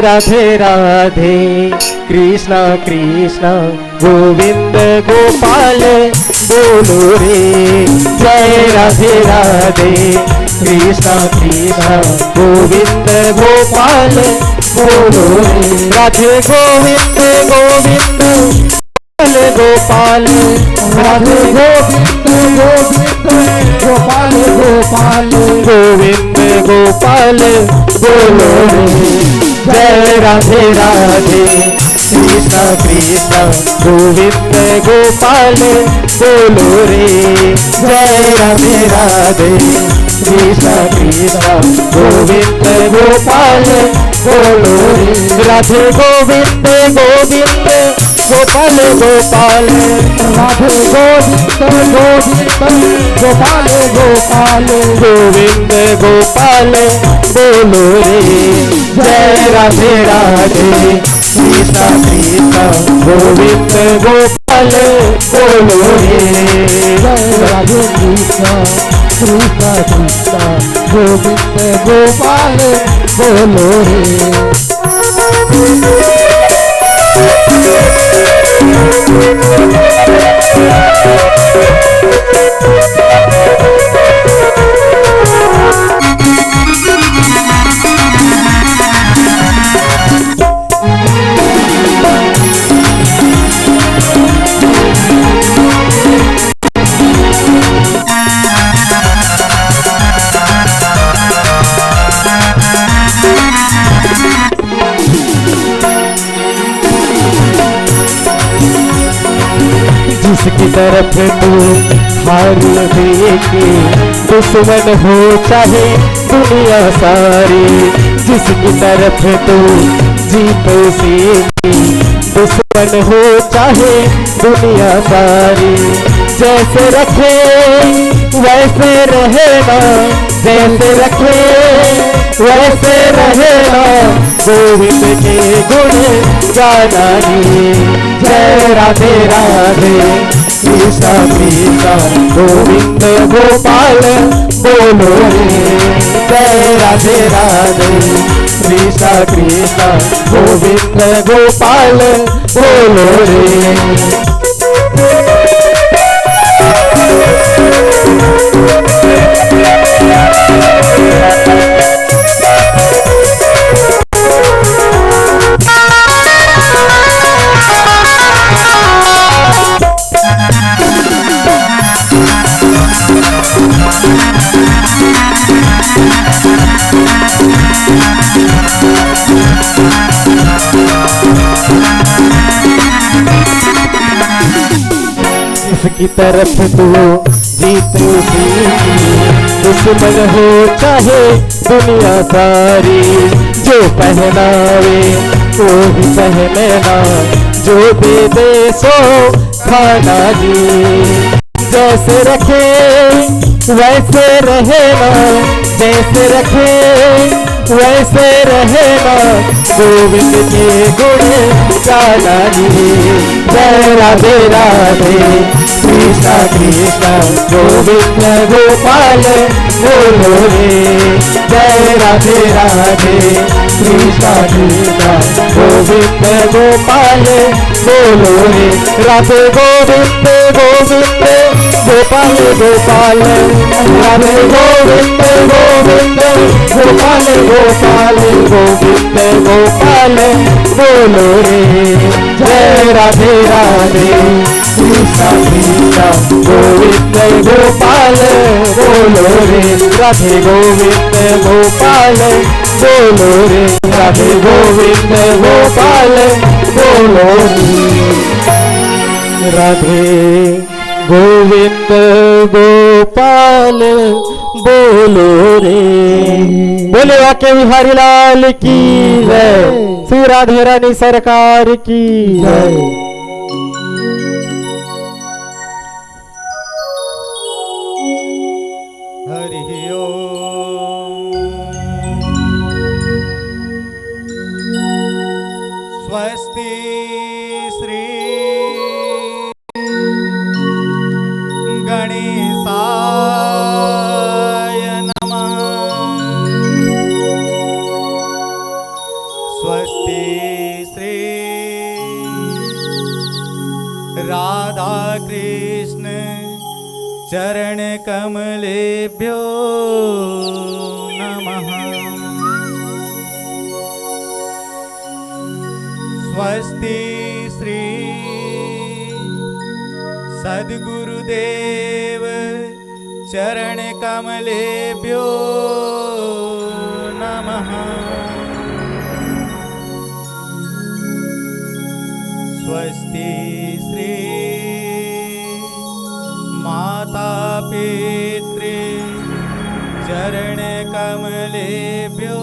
राधे राधे कृष्ण कृष्ण गोविंद गोपाल बोलो रे। जय राधे राधे कृष्ण कृष्ण गोविंद गोपाल बोलो रे। राधे गोविंद गोविंद गोपाल राधे गोविंद गोपाल गोपाल गोविंद गोपाल बोलो रे। जय राधे राधे कृष्ण कृष्ण गोविंद गोपाल बोलो रे। जय राधे राधे कृष्ण कृष्ण गोविंद गोपाल बोलो रे। राधे गोविंद गोविंद गोपाल गोपाल राधे गोविंद गोविंद गोपाल गोपाल गोविंद गोपाल बोलो रे। जय राधे राधे कृष्ण कृष्ण गोविंद गोपाल बोलो रे। जय राधे कृष्ण कृष्ण कृष्ण गोविंद गोपाल बोलो रे। जिसकी तरफ तू हार देके दुश्मन हो चाहे दुनिया सारी। जिसकी तरफ तू जीत से दुश्मन हो चाहे दुनिया सारी। जैसे रखे वैसे रहेगा, जैसे रखे वैसे रहेगा, गोविंद के गुण गाना ही। जय राधे राधे कृष्ण कृष्ण गोविंद गोपाल बोलो रे। जय राधे राधे कृष्ण कृष्ण गोविंद गोपाल बोलो रे। इसकी तरफ तू जीत सी दुश्मन हो चाहे दुनिया सारी। जो पहनावे वो ही पहनना, जो दे दे सो खाना जी। जैसे रखे वैसे रहेगा, जैसे रखे वैसे रहेगा, गोविंद के गुण गाना जी। जय राधे राधे कृष्ण कृष्ण गोविंद गोपाल बोलो रे। जय राधे राधे कृष्ण कृष्ण गोविंद गोपाल बोलो रे। राधे गोविंद गोविंद गोपाल गोपाल राधे गोविंद गोविंद गोपाल गोपाल गोविंद गोपाल बोलो रे। जय राधे राधे कृष्ण कृष्ण गोविंद गोपाल बोलो रे। राधे गोविंद गोपाल बोलो रे। राधे गोविंद गोपाल बोलो रे। राधे गोविंद गोपाल बोलो रे। बोले वाक्य बिहारी लाल की जय। श्री राधे रानी सरकार की जय। हरि ओम। स्वस्ति श्री गणेशाय नमः। स्वस्ति श्री राधा कृष्ण चरण कमलेभ्यो नमः। स्वस्ति श्री सद्गुरुदेव चरण कमलेभ्यो नमः। स्वस्ति श्री माता पितृ चरण कमलेभ्यो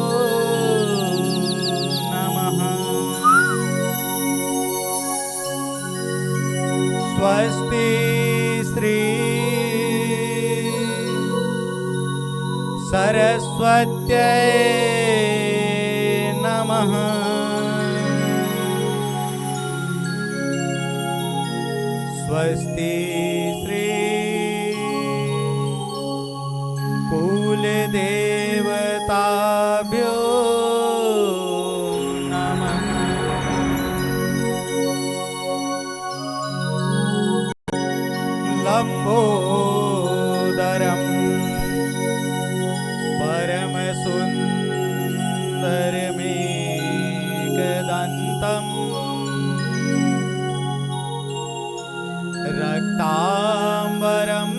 नमः। स्वस्ति श्री सरस्वत्यै नमः। स्वस्ति श्री कुलदेवताभ्यो नमः। लंबोदरं परमसुन्दरमेकदन्तम् रक्ताम्बरं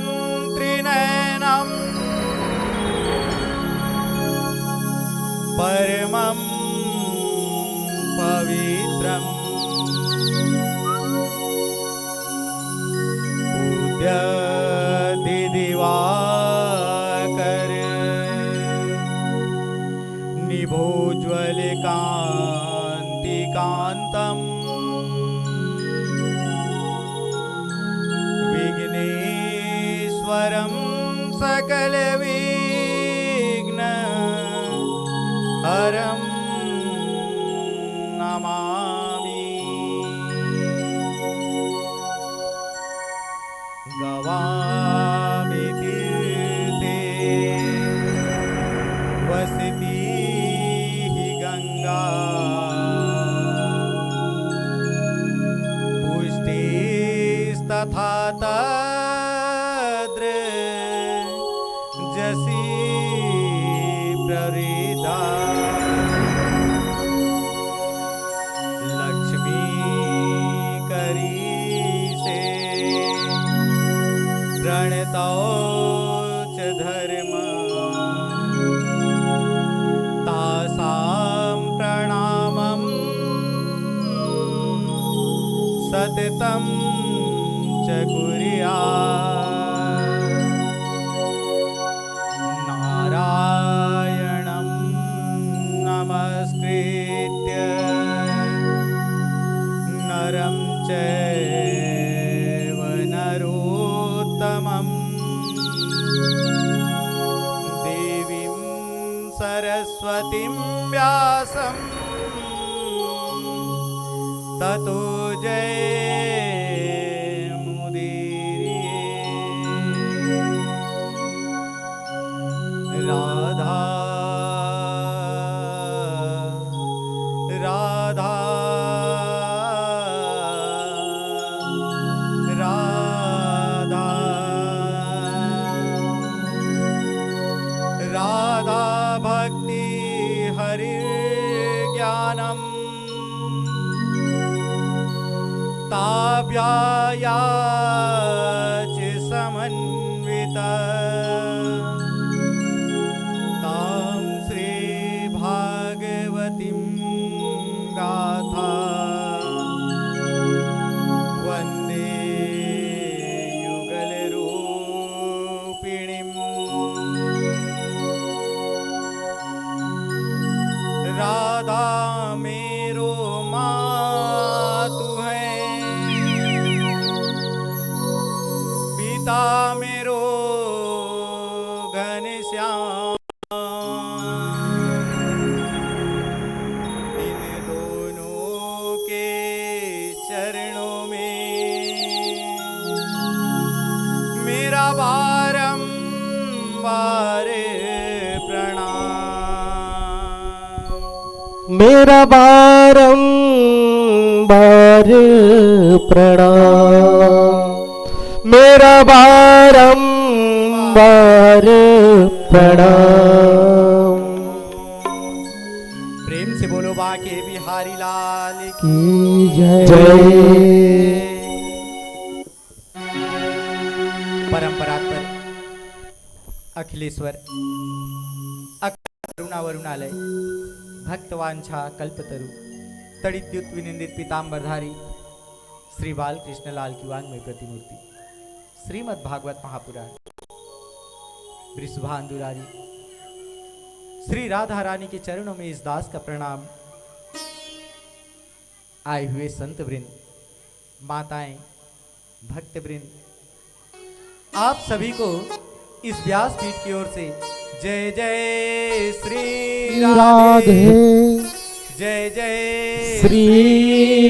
त्रिनयनं परमं पवित्रम् दिवाकर निभोज्वलकान्तिकान्तम् विघ्नेश्वरं सकलविघ्न हरं नमामि। गवामि तीर्थे वसति गंगा पुष्टिस्तथा तद्र जसि प्रवृद्धा लक्ष्मी करीसे प्रणतौ च धर्म तासां प्रणामं सततं च कुर्यात्। नारायणं नमस्कृत्य नरं चैव नरोत्तमम् देवीं सरस्वतीं व्यासं ततो जयमुदीरये। राधा राधा राधा राधा भक्ति हरिर्ज्ञानम् ताभ्यायाच समन्विता तां श्री भागवतीं गाथा वन्दे युगलरूपिणीम्। राधा मेरो मातु है, पिता मेरो घनश्याम। इन दोनों के चरणों में मेरा बारंबार प्रणाम। मेरा बारंबार प्रणाम, मेरा बारंबार प्रणाम। प्रेम से बोलो बाके बिहारी लाल की जय। परंपरा पर अखिलेश्वर करुणा वरुणालय भक्तवांछा कल्पतरु तड़िद्युत विनिंदित पीताम्बरधारी श्री बालकृष्ण लाल की वांग्मय प्रतिमूर्ति श्रीमद् भागवत महापुराण वृषभानुरारी श्री राधा रानी के चरणों में इस दास का प्रणाम। आए हुए संत वृंद, माताएं, भक्त वृंद, आप सभी को इस व्यासपीठ की ओर से जय जय श्री राधे, जय जय श्री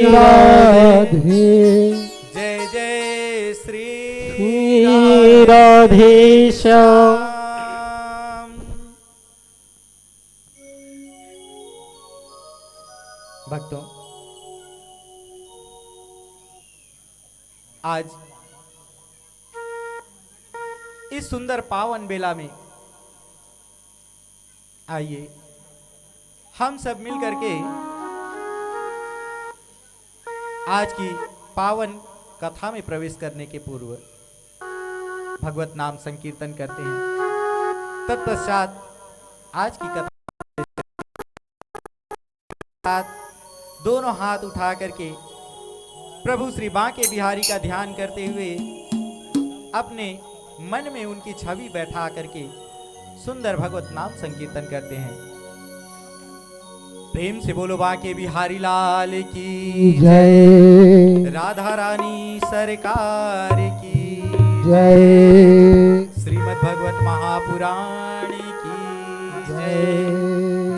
राधे, जय जय श्री राधे श्याम। भक्तों, आज इस सुंदर पावन बेला में आइए हम सब मिल करके आज की पावन कथा में प्रवेश करने के पूर्व भगवत नाम संकीर्तन करते हैं। तत्पश्चात आज की कथा दोनों हाथ उठा करके प्रभु श्री बांके बिहारी का ध्यान करते हुए अपने मन में उनकी छवि बैठा करके सुंदर भगवत नाम संकीर्तन करते हैं। प्रेम से बोलो बांके बिहारी लाल की जय, राधा रानी सरकार की जय, श्रीमद् भगवत महापुराण की जय।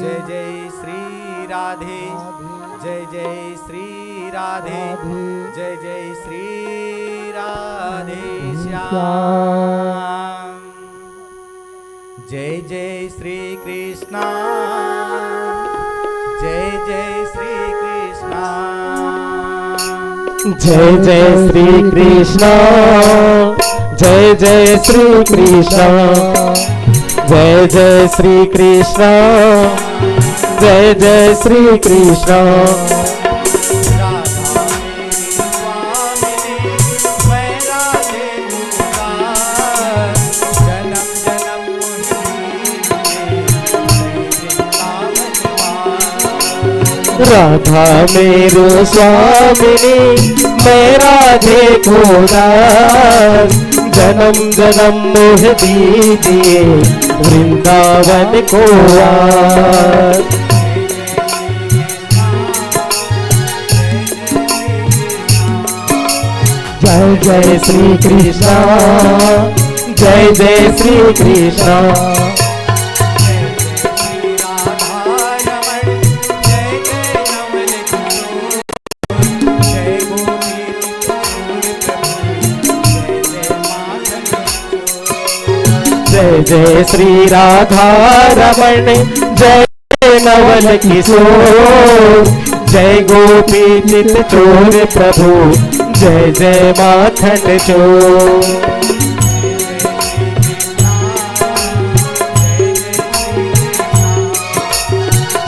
जय जय श्री राधे, जय जय श्री राधे, जय जय श्री राधे श्याम। जय जय श्री कृष्णा, जय जय श्री कृष्णा, जय जय श्री कृष्णा, जय जय श्री कृष्णा, जय जय श्री कृष्णा, जय जय श्री कृष्णा। राधा मेरो स्वामिनी, मैं राधे को दास, जन्म जन्म मोह दीजिए वृंदावन को वास। जय जय श्री कृष्णा, जय जय श्री कृष्णा, जय जय श्री राधा रमण, जय नवल किशोर, जय गोपी चित चोर प्रभु, जय जय माखन चोर।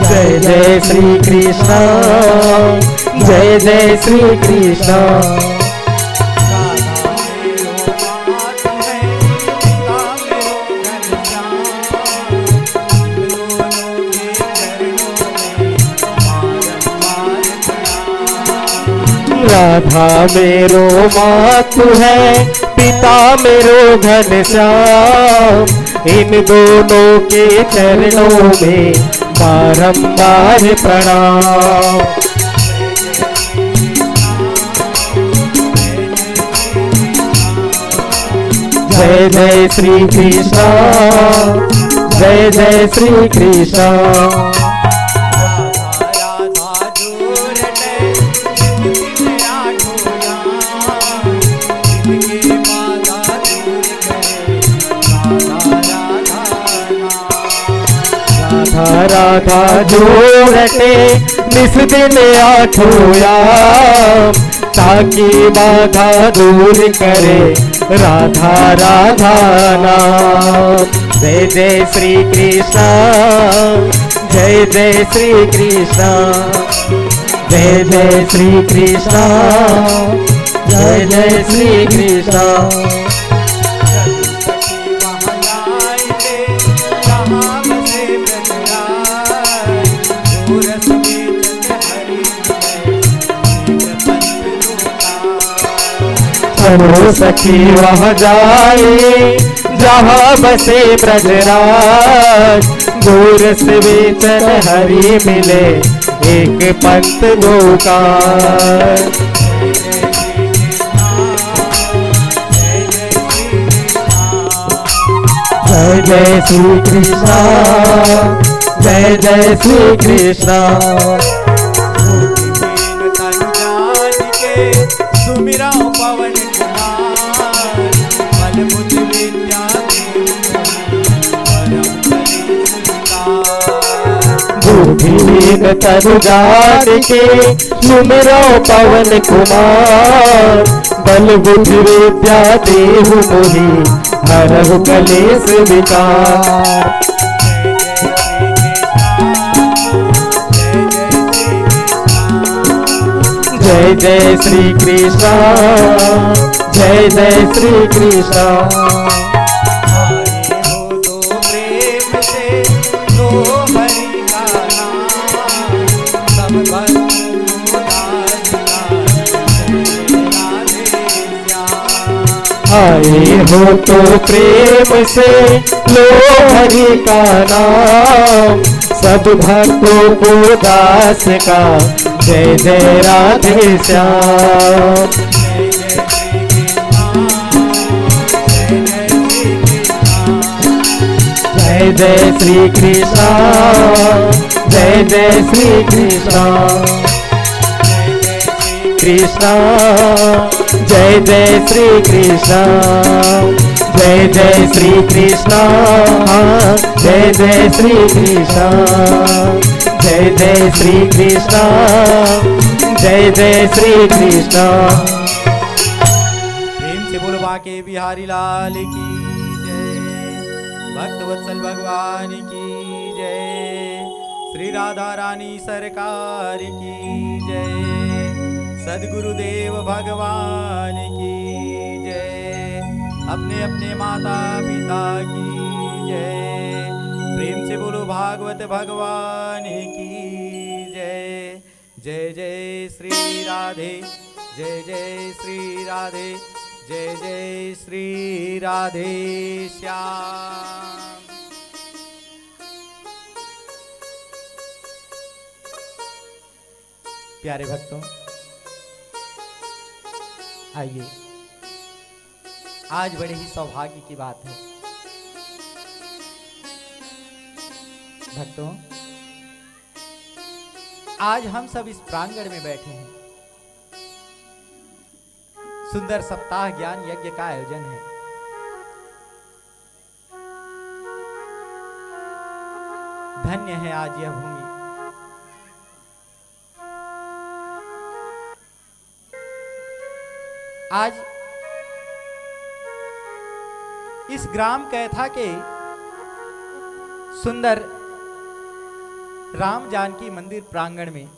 जय जय श्री कृष्णा, जय जय श्री कृष्णा, राधा मेरो मातु है, पिता मेरो घनश्याम, इन दोनों के चरणों में बारंबार प्रणाम। जय जय श्री कृष्णा, जय जय श्री कृष्णा, राधा जोड़ते निस दिन आठों याम, ताकि बाधा दूर करे राधा राधा नाम। जय जय श्री कृष्ण, जय जय श्री कृष्ण, जय जय श्री कृष्ण, जय जय श्री कृष्ण। चलो सखी वहाँ जाए जहाँ बसे ब्रजराज, दूर से बेचन हरि मिले एक पंथ दो कार। जय जय श्री कृष्ण, जय जय श्री कृष्ण। सुमिरा पवन कुमार, बल बुद्धि विद्या बुद्धिहीन तनु जान के सुमिरो पवन कुमार, बल बुद्धि विद्या देहु मोहि हरहु कलेश विकार। जय जय श्री कृष्ण, जय जय श्री कृष्ण। आए हो तो प्रेम से लो हरि का नाम, सब भक्तों को दास का जय राधे श्याम। आए हो तो प्रेम से लो हरि का नाम, सब भक्तों को दास का जय जय राधे श्याम। जय जय श्री कृष्ण, जय जय श्री कृष्ण, कृष्ण जय जय श्री कृष्ण, जय जय श्री कृष्ण, जय जय श्री कृष्ण, जय जय श्री कृष्ण, जय जय श्री कृष्ण। प्रेम से बोलो बाके बिहारी लाल की जय, भक्त वत्सल भगवान की जय, श्री राधा रानी सरकार की जय, सदगुरुदेव भगवान की जय, अपने अपने माता पिता की जय। प्रेम से बोलो भागवत भगवान की जय। जय जय श्री राधे, जय जय श्री राधे, जय जय श्री राधे श्याम। प्यारे भक्तों, आइए, आज बड़े ही सौभाग्य की बात है भक्तों, आज हम सब इस प्रांगण में बैठे हैं। सुंदर सप्ताह ज्ञान यज्ञ का आयोजन है। धन्य है आज यह भूमि। आज इस ग्राम कैथा के सुंदर राम जानकी मंदिर प्रांगण में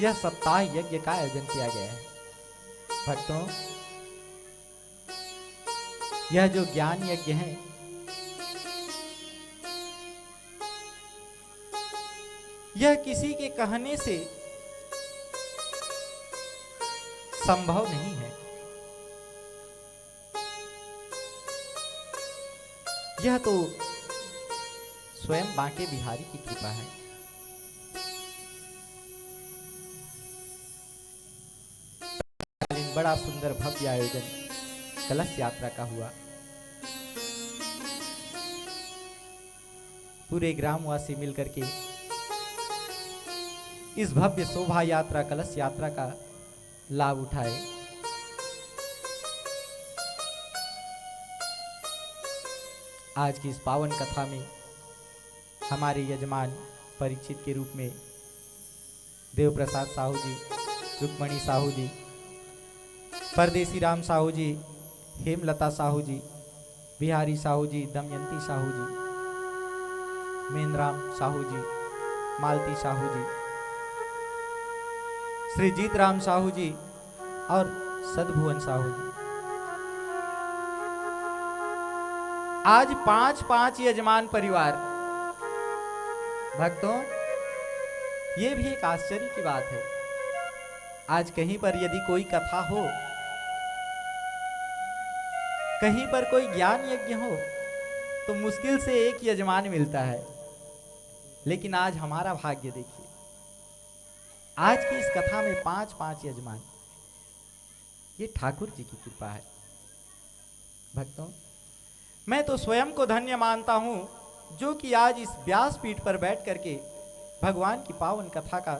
यह सप्ताह यज्ञ का आयोजन किया गया है। भक्तों, यह जो ज्ञान यज्ञ है, यह किसी के कहने से संभव नहीं है। यह तो स्वयं बांके बिहारी की कृपा है। बड़ा सुंदर भव्य आयोजन कलश यात्रा का हुआ। पूरे ग्रामवासी मिलकर के इस भव्य शोभा यात्रा कलश यात्रा का लाभ उठाए। आज की इस पावन कथा में हमारे यजमान परीक्षित के रूप में देव प्रसाद साहू जी, रुक्मणी साहू जी, परदेसी राम साहू जी, हेमलता साहू जी, बिहारी साहू जी, दमयंती साहू जी, मेनराम साहू जी, मालती साहू जी, श्री जीत राम साहू जी और सदभुवन साहू जी। आज 5-5 यजमान परिवार। भक्तों, ये भी एक आश्चर्य की बात है। आज कहीं पर यदि कोई कथा हो, कहीं पर कोई ज्ञान यज्ञ हो, तो मुश्किल से एक यजमान मिलता है। लेकिन आज हमारा भाग्य देखिए, आज की इस कथा में 5-5 यजमान। ये ठाकुर जी की कृपा है। भक्तों, मैं तो स्वयं को धन्य मानता हूं जो कि आज इस व्यासपीठ पर बैठ करके भगवान की पावन कथा का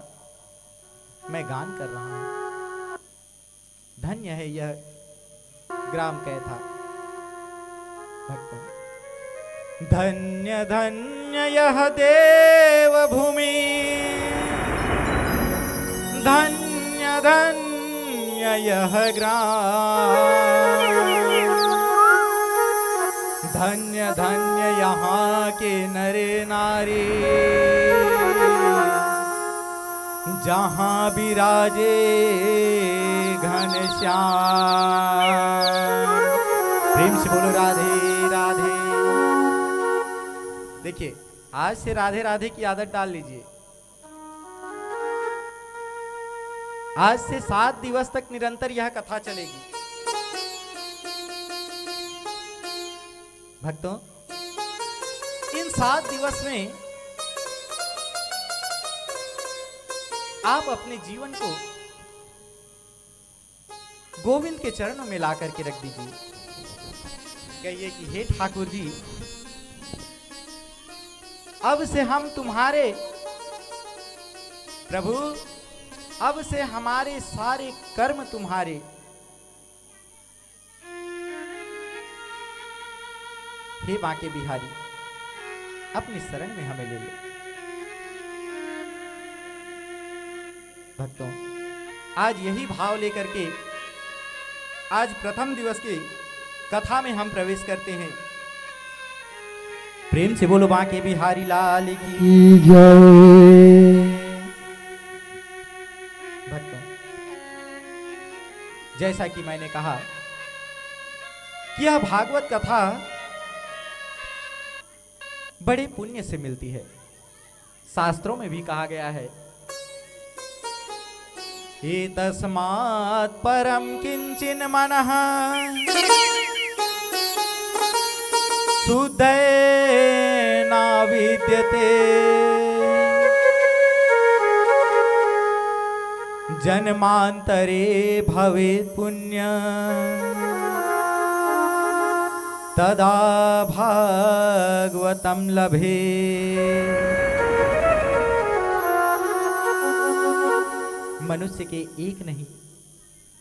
मैं गान कर रहा हूं। धन्य है यह ग्राम कैथा। भक्तों, धन्य धन्य यह देवभूमि, धन्य धन्य यह ग्राम, धन्य धन्य यहाँ के नरे नारी, जहाँ विराजे घनश्याम। प्रेम से बोलो राधे राधे। देखिए, आज से राधे राधे की आदत डाल लीजिए। आज से 7 दिवस तक निरंतर यह कथा चलेगी। भक्तों, इन 7 दिवस में आप अपने जीवन को गोविंद के चरणों में ला करके रख दीजिए। कहिए कि हे ठाकुर जी, अब से हम तुम्हारे प्रभु, अब से हमारे सारे कर्म तुम्हारे। हे बांके बिहारी, अपनी शरण में हमें ले लो। भक्तों, आज यही भाव लेकर के आज प्रथम दिवस की कथा में हम प्रवेश करते हैं। प्रेम से बोलो बांके बिहारी लाल की जय। भक्तों, जैसा कि मैंने कहा कि यह भागवत कथा बड़े पुण्य से मिलती है। शास्त्रों में भी कहा गया है, एतस्मात् परम किंचिन मनः शुद्धेन विद्यते, जन्मांतरे भवेत् पुण्य तदा भागवतम लभे। मनुष्य के एक नहीं,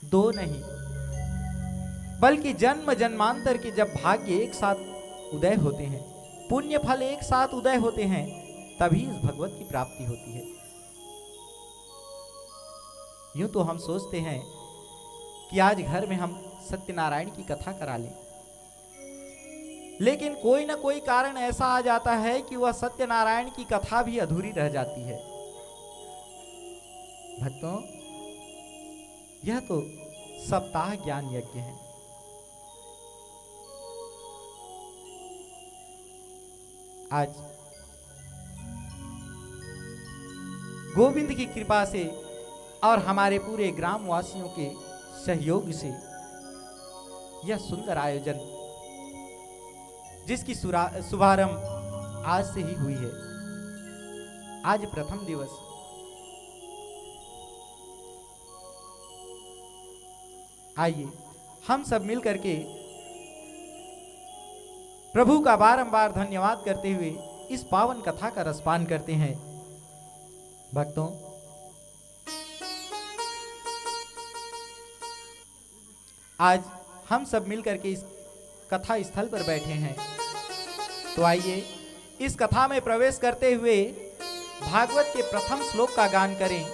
2 नहीं, बल्कि जन्म जन्मांतर के जब भाग्य एक साथ उदय होते हैं, पुण्य फल एक साथ उदय होते हैं, तभी इस भगवत की प्राप्ति होती है। यूं तो हम सोचते हैं कि आज घर में हम सत्यनारायण की कथा करा लें, लेकिन कोई ना कोई कारण ऐसा आ जाता है कि वह सत्यनारायण की कथा भी अधूरी रह जाती है। भक्तों, यह तो सप्ताह ज्ञान यज्ञ है। आज गोविंद की कृपा से और हमारे पूरे ग्राम वासियों के सहयोग से यह सुंदर आयोजन, जिसकी शुभारंभ आज से ही हुई है। आज प्रथम दिवस। आइए हम सब मिल करके प्रभु का बारंबार धन्यवाद करते हुए इस पावन कथा का रसपान करते हैं। भक्तों, आज हम सब मिल करके इस कथा स्थल पर बैठे हैं, तो आइए इस कथा में प्रवेश करते हुए भागवत के प्रथम श्लोक का गान करें।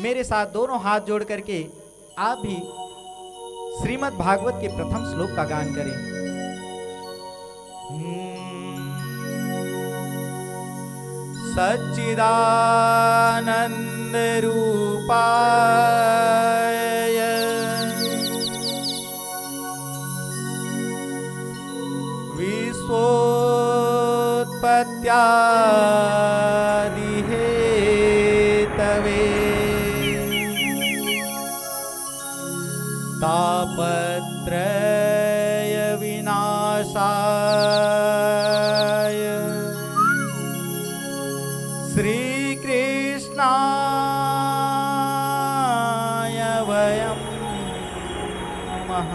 मेरे साथ दोनों हाथ जोड़ करके आप भी श्रीमद् भागवत के प्रथम श्लोक का गान करें। सच्चिदानंद रूपाय विश्वोत्पत्त्यादि हेतवे तापत्रय विनाशाय श्री कृष्णाय वयं नमः।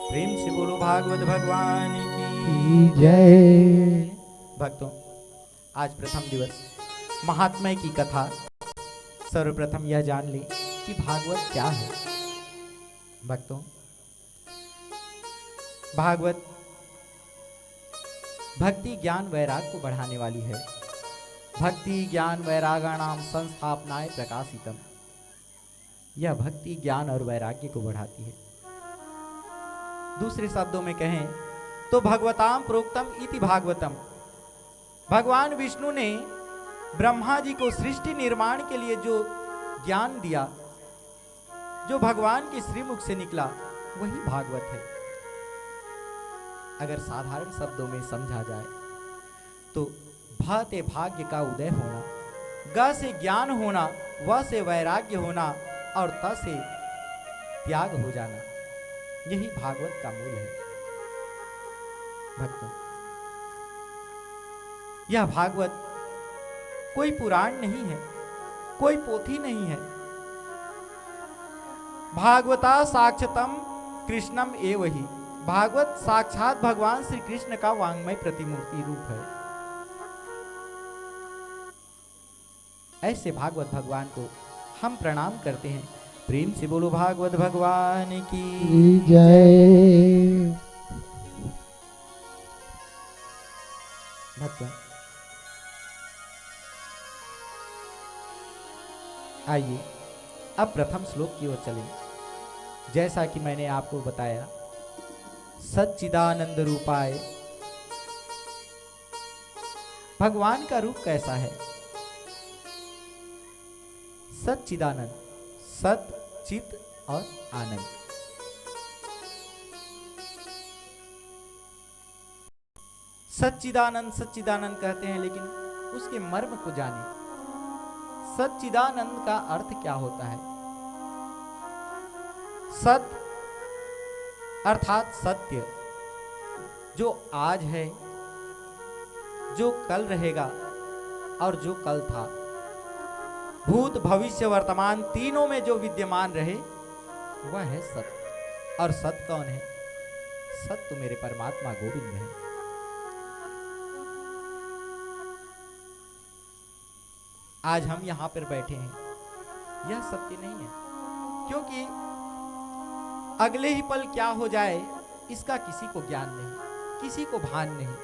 प्रेम से बोलो भागवत भगवान की जय। भक्तों, आज प्रथम दिवस महात्म्य की कथा। सर्वप्रथम यह जान ले कि भागवत क्या है। भक्तों, भागवत भक्ति ज्ञान वैराग को बढ़ाने वाली है। भक्ति ज्ञान वैरागाणाम संस्थापनाय प्रकाशितम। यह भक्ति ज्ञान और वैराग्य को बढ़ाती है। दूसरे शब्दों में कहें तो भगवताम प्रोक्तम इति भागवतम। भगवान विष्णु ने ब्रह्मा जी को सृष्टि निर्माण के लिए जो ज्ञान दिया, जो भगवान के श्रीमुख से निकला, वही भागवत है। अगर साधारण शब्दों में समझा जाए तो भ से भाग्य का उदय होना, ग से ज्ञान होना, व से वैराग्य होना और त से त्याग हो जाना, यही भागवत का मूल है। भक्तों, यह भागवत कोई पुराण नहीं है, कोई पोथी नहीं है। भागवता साक्षातम कृष्णम एव ही। भागवत साक्षात भगवान श्री कृष्ण का वांग्मय प्रतिमूर्ति रूप है। ऐसे भागवत भगवान को हम प्रणाम करते हैं। प्रेम से बोलो भागवत भगवान की जय। भक्तों, आइए अब प्रथम श्लोक की ओर चलें। जैसा कि मैंने आपको बताया, सच्चिदानंद रूपाय। भगवान का रूप कैसा है? सच्चिदानंद, सत, चित और आनंद। सच्चिदानंद सच्चिदानंद कहते हैं, लेकिन उसके मर्म को जाने। सच्चिदानंद का अर्थ क्या होता है? सत अर्थात सत्य, जो आज है, जो कल रहेगा और जो कल था। भूत भविष्य वर्तमान तीनों में जो विद्यमान रहे वह है सत्य। और सत्य कौन है? सत्य मेरे परमात्मा गोविंद है। आज हम यहां पर बैठे हैं, यह सत्य नहीं है, क्योंकि अगले ही पल क्या हो जाए इसका किसी को ज्ञान नहीं, किसी को भान नहीं।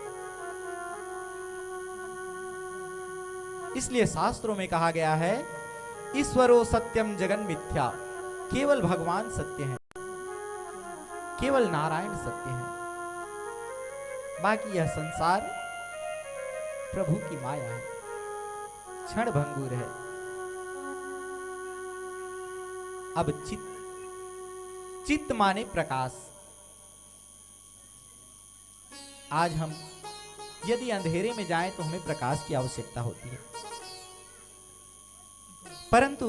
इसलिए शास्त्रों में कहा गया है, ईश्वरो सत्यम जगन मिथ्या। केवल भगवान सत्य है, केवल नारायण सत्य है। बाकी यह संसार प्रभु की माया है, क्षण भंगुर है। अब चित्त माने प्रकाश। आज हम यदि अंधेरे में जाएं तो हमें प्रकाश की आवश्यकता होती है, परंतु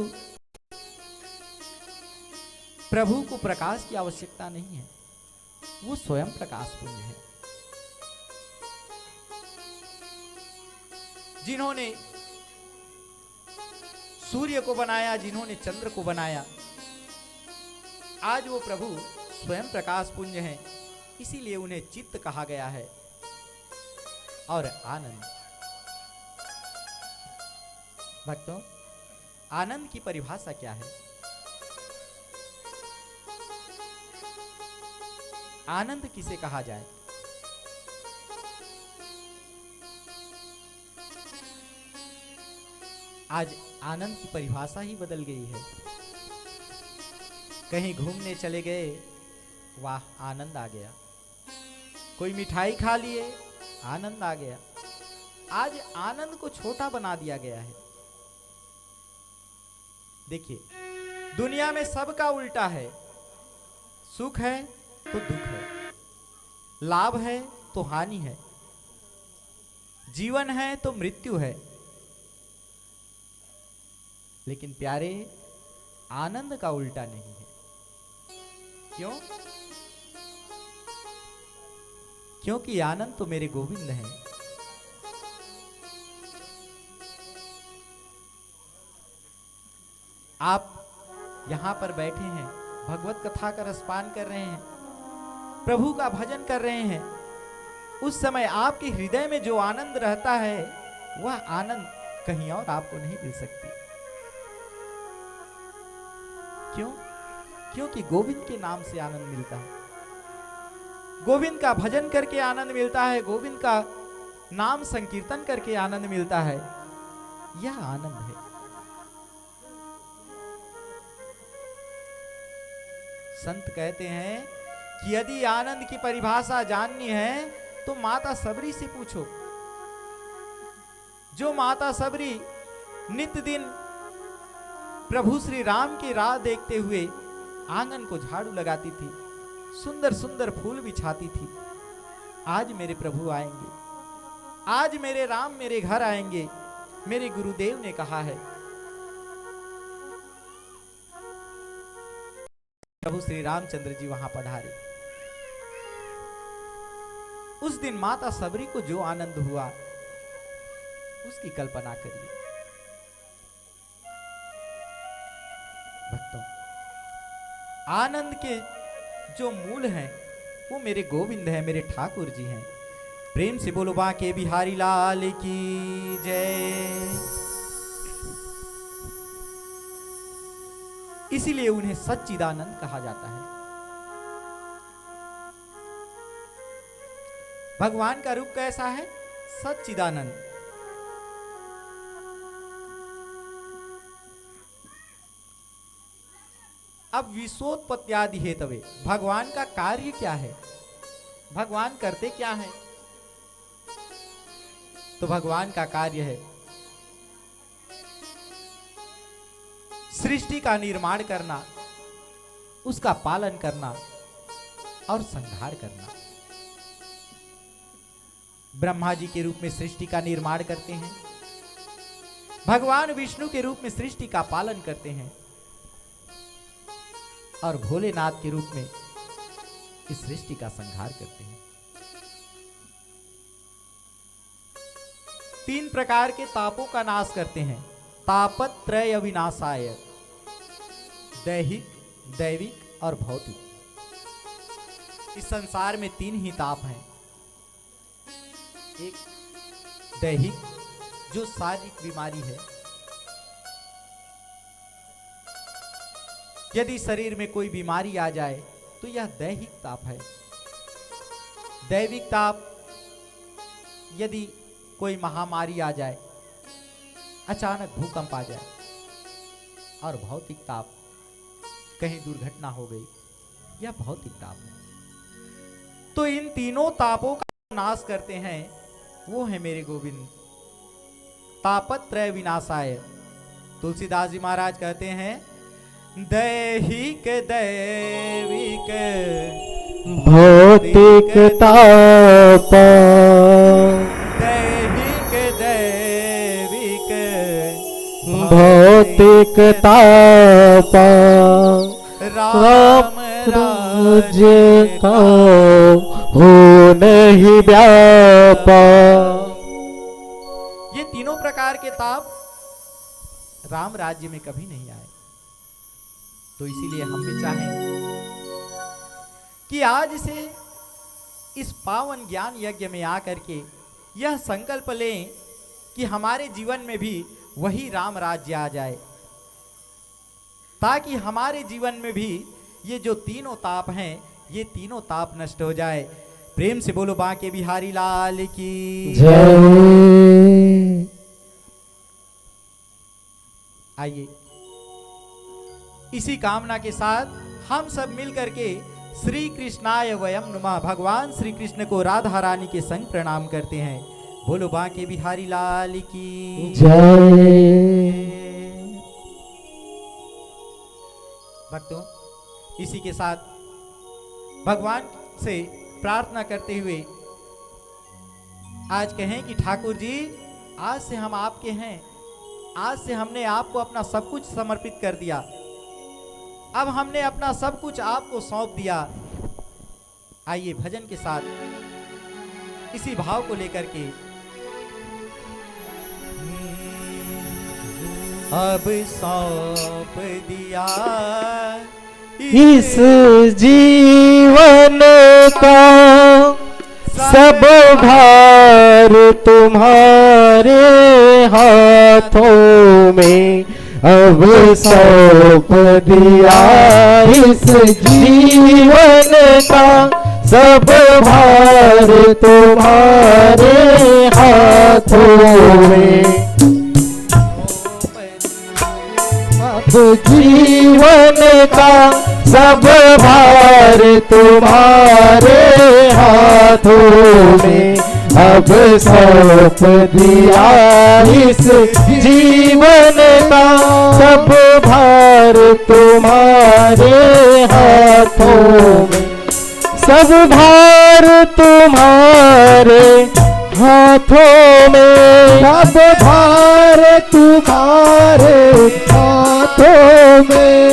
प्रभु को प्रकाश की आवश्यकता नहीं है। वो स्वयं प्रकाश पुंज है। जिन्होंने सूर्य को बनाया, जिन्होंने चंद्र को बनाया, आज वो प्रभु स्वयं प्रकाश पुंज हैं। इसीलिए उन्हें चित्त कहा गया है। और आनंद, भक्तों, आनंद की परिभाषा क्या है? आनंद किसे कहा जाए। आज आनंद की परिभाषा ही बदल गई है। कहीं घूमने चले गए, वाह आनंद आ गया। कोई मिठाई खा लिए, आनंद आ गया। आज आनंद को छोटा बना दिया गया है। देखिए, दुनिया में सबका उल्टा है। सुख है तो दुख है, लाभ है तो हानि है, जीवन है तो मृत्यु है। लेकिन प्यारे, आनंद का उल्टा नहीं है। क्यों? क्योंकि आनंद तो मेरे गोविंद हैं। आप यहां पर बैठे हैं, भगवत कथा का रसपान कर रहे हैं, प्रभु का भजन कर रहे हैं। उस समय आपके हृदय में जो आनंद रहता है, वह आनंद कहीं और आपको नहीं मिल सकती। क्यों? क्योंकि गोविंद के नाम से आनंद मिलता है, गोविंद का भजन करके आनंद मिलता है, गोविंद का नाम संकीर्तन करके आनंद मिलता है। यह आनंद है। संत कहते हैं कि यदि आनंद की परिभाषा जाननी है तो माता सबरी से पूछो। जो माता सबरी नित्य दिन प्रभु श्री राम की राह देखते हुए आंगन को झाड़ू लगाती थी, सुंदर सुंदर फूल बिछाती थी, आज मेरे प्रभु आएंगे, आज मेरे राम मेरे घर आएंगे। मेरे गुरुदेव ने कहा है, प्रभु श्री रामचंद्र जी वहां पधारे। उस दिन माता सबरी को जो आनंद हुआ, उसकी कल्पना करिए। भक्तों, आनंद के जो मूल हैं वो मेरे गोविंद हैं, मेरे ठाकुर जी हैं। प्रेम से बोलो बांके बिहारी लाल की जय। इसीलिए उन्हें सच्चिदानंद कहा जाता है। भगवान का रूप कैसा है? सच्चिदानंद। अब विश्वोत्पत्त्यादि हेतवे, भगवान का कार्य क्या है? भगवान करते क्या है? तो भगवान का कार्य है सृष्टि का निर्माण करना, उसका पालन करना और संहार करना। ब्रह्मा जी के रूप में सृष्टि का निर्माण करते हैं, भगवान विष्णु के रूप में सृष्टि का पालन करते हैं, और भोलेनाथ के रूप में इस सृष्टि का संहार करते हैं। 3 प्रकार के तापों का नाश करते हैं। तापत्रय विनाशाय, दैहिक, दैविक और भौतिक। इस संसार में 3 ही ताप हैं। एक दैहिक, जो शारीरिक बीमारी है। यदि शरीर में कोई बीमारी आ जाए तो यह दैहिक ताप है। दैविक ताप, यदि कोई महामारी आ जाए, अचानक भूकंप आ जाए। और भौतिक ताप, कहीं दुर्घटना हो गई, यह भौतिक ताप है। तो इन तीनों तापों का नाश करते हैं वो है मेरे गोविंद। तापत्रय विनाशाय। तुलसीदास जी महाराज कहते हैं, दैहिक दैविक भौतिक ताप, दैहिक दैविक भौतिक ताप, राम राज्य का हो नहीं व्याप। ये तीनों प्रकार के ताप राम राज्य में कभी नहीं आए। तो इसीलिए हम भी चाहें कि आज से इस पावन ज्ञान यज्ञ में आकर के यह संकल्प लें कि हमारे जीवन में भी वही राम राज्य आ जाए, ताकि हमारे जीवन में भी ये जो तीनों ताप हैं ये तीनों ताप नष्ट हो जाए। प्रेम से बोलो बांके बिहारी लाल की जय। आइए इसी कामना के साथ हम सब मिल करके श्री कृष्णाय वयम नुमा, भगवान श्री कृष्ण को राधा रानी के संग प्रणाम करते हैं। बोलो बांके बिहारी लाल की जय। भक्तों, इसी के साथ भगवान से प्रार्थना करते हुए आज कहें कि ठाकुर जी, आज से हम आपके हैं, आज से हमने आपको अपना सब कुछ समर्पित कर दिया, अब हमने अपना सब कुछ आपको सौंप दिया। आइए भजन के साथ इसी भाव को लेकर के अब सौंप दिया इस जीवन का सब भार तुम्हारे हाथों में, अब सौंप दिया इस जीवन का सब भार तुम्हारे हाथों में। अब जीवन का सब भार तुम्हारे हाथों में, अब सौंप दिया इस जीवन का सब भार तुम्हारे हाथों में। सब भार तुम्हारे हाथों में, सब भार तुम्हारे हाथों में,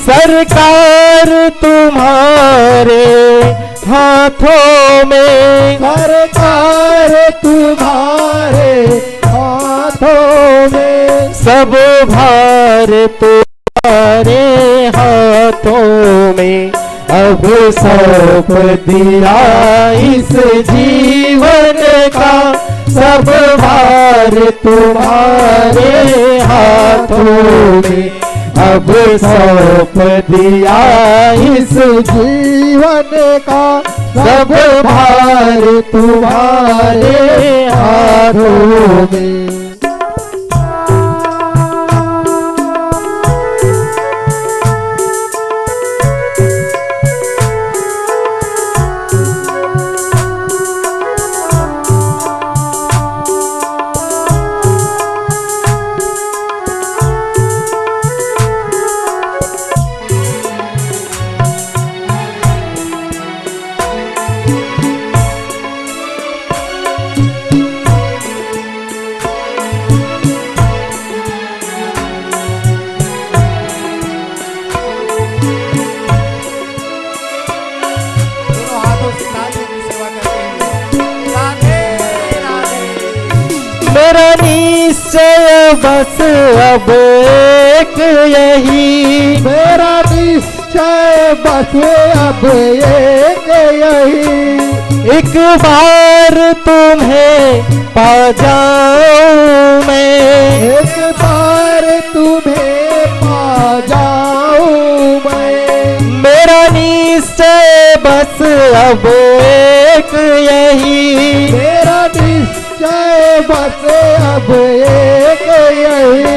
सरकार तुम्हारे हाथों में, सरकार तुम्हारे हाथों में, सब भार तुम्हारे हाथों में, अब सौंप दिया इस जीवन का सब भार तुम्हारे हाथों में, अब सौंप दिया इस जीवन का सब भार तुम्हारे हाथों में। मेरा निश्चय बस अब एक यही, मेरा निश्चय बस अब एक यही, एक बार तुम्हें पा जाऊं मैं, एक बार तुम्हें पा जाऊं मैं। मेरा निश्चय बस अब एक यही, मेरा निश्चय बस अब एक यही,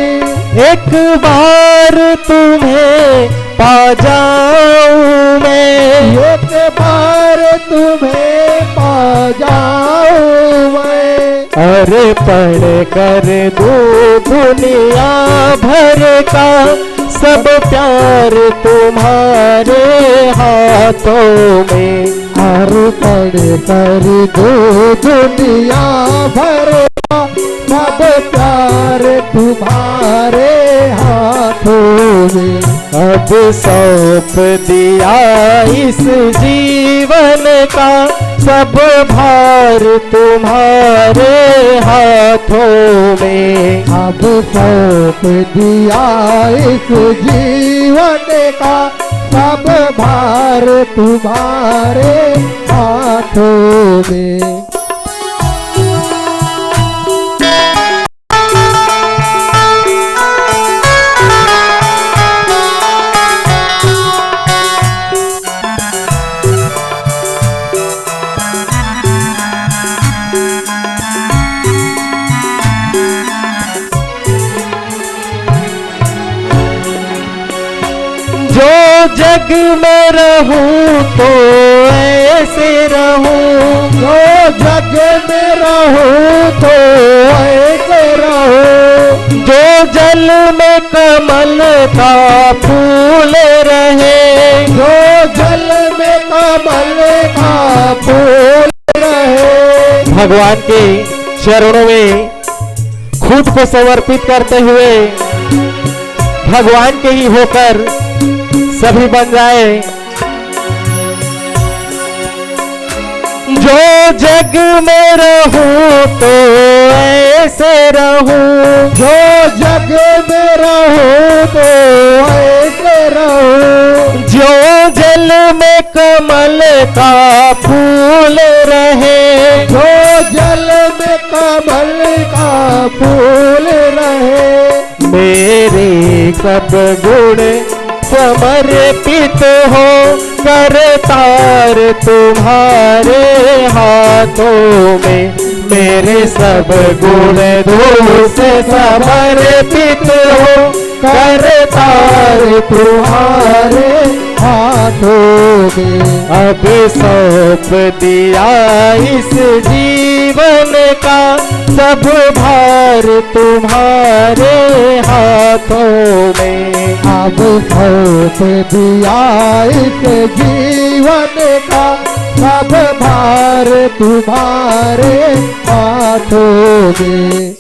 एक बार तुम्हें पा जाऊं मैं, एक बार तुम्हें पा जाऊं मैं। अरे पढ़ कर दो दुनिया भर का सब प्यार तुम्हारे हाथों में, हर पढ़ कर दो दुनिया भर का सब प्यार तुम्हारे हाथों में, अब सौंप दिया इस जीवन का सब भार तुम्हारे हाथों में, अब सौंप दिया इस जीवन का सब भार तुम्हारे हाथों में। जग में रहूं तो ऐसे रहूं, जो जग में रहूं तो ऐसे रहूं, जो जल में कमल का फूल रहे, जो जल में कमल का फूल रहे। भगवान के चरणों में खुद को समर्पित करते हुए भगवान के ही होकर सभी बन जाए। जो जग में रहूं तो ऐसे रहूं, जो जग में रहूं तो ऐसे रहूं, जो जल में कमल का फूल रहे, जो जल में कमल का फूल रहे। मेरे सब गुण समर्पित हो करतार तुम्हारे हाथों में, मेरे सब गुण दूर से समर्पित हो करतार तुम्हारे हाथों में। अब सौंप दिया इस जीवन का सब भार तुम्हारे हाथों में, अब सौंप दिया इस जीवन का सब भार तुम्हारे हाथों में।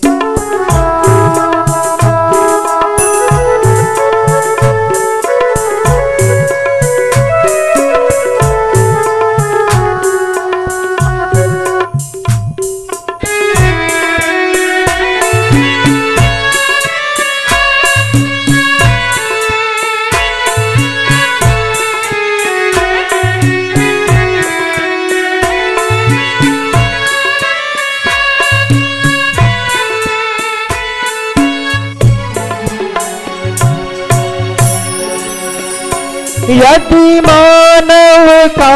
यदि मानव का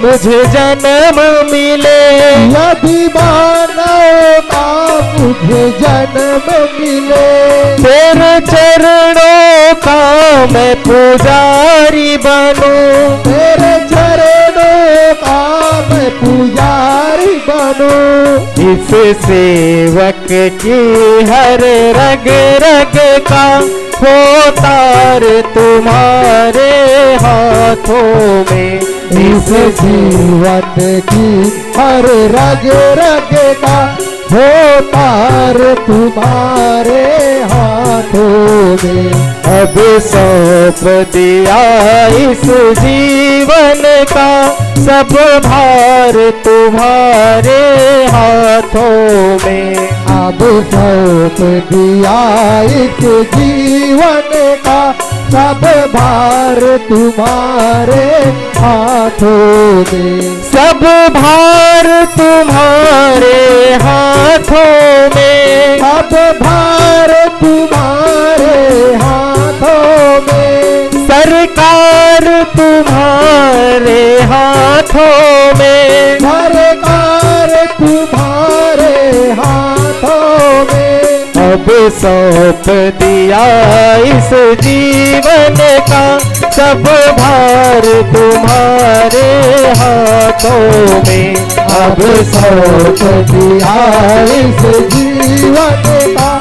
मुझे जन्म मिले, यदि मानव का मुझे जन्म मिले, तेरे चरणों का मैं पुजारी बनूं, तेरे चरणों का मैं पुजारी बनूं। इस सेवक की हर रग रग का हो तार तुम्हारे हाथों में, इस जीवन की हर रग रग का हो तार तुम्हारे हाथों में। अब सौंप दिया इस जीवन का सब भार तुम्हारे हाथों में, अब सौंप दिया इस जीवन का सब भार तुम्हारे हाथों में, सब भार तुम्हारे हाथों में, सब भार तुम्हारे हाथों में, सरकार तुम्हारे हाथों में, सरकार तुम्हारे हाथों में। अब सौंप दिया इस जीवन का सब भार तुम्हारे हाथों में, अब सौंप दिया इस जीवन का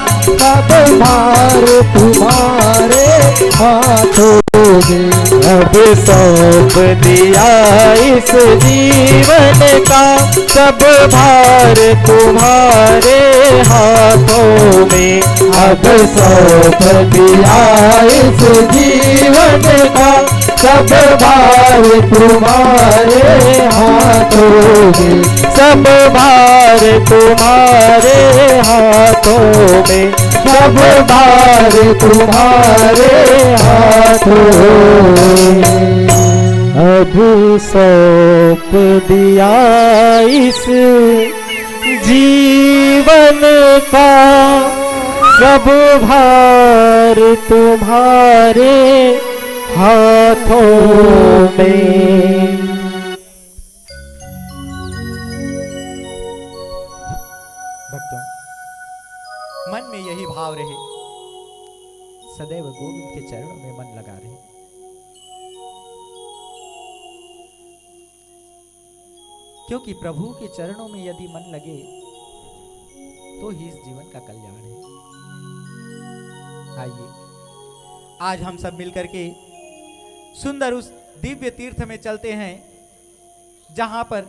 सब भार तुम्हारे हाथों में, अब सौंप दिया इस जीवन का सब भार तुम्हारे हाथों में, अब सौंप दिया इस जीवन का सब भार तुम्हारे हाथों में, सब भार तुम्हारे हाथों में, सब भार तुम्हारे हाथों में। अब सौंप दिया इस जीवन का सब भार तुम्हारे हाथों में। भक्तों, मन में यही भाव रहे, सदैव गोविंद के चरणों में मन लगा रहे। क्योंकि प्रभु के चरणों में यदि मन लगे तो ही इस जीवन का कल्याण है। आइए आज हम सब मिलकर के सुंदर उस दिव्य तीर्थ में चलते हैं जहां पर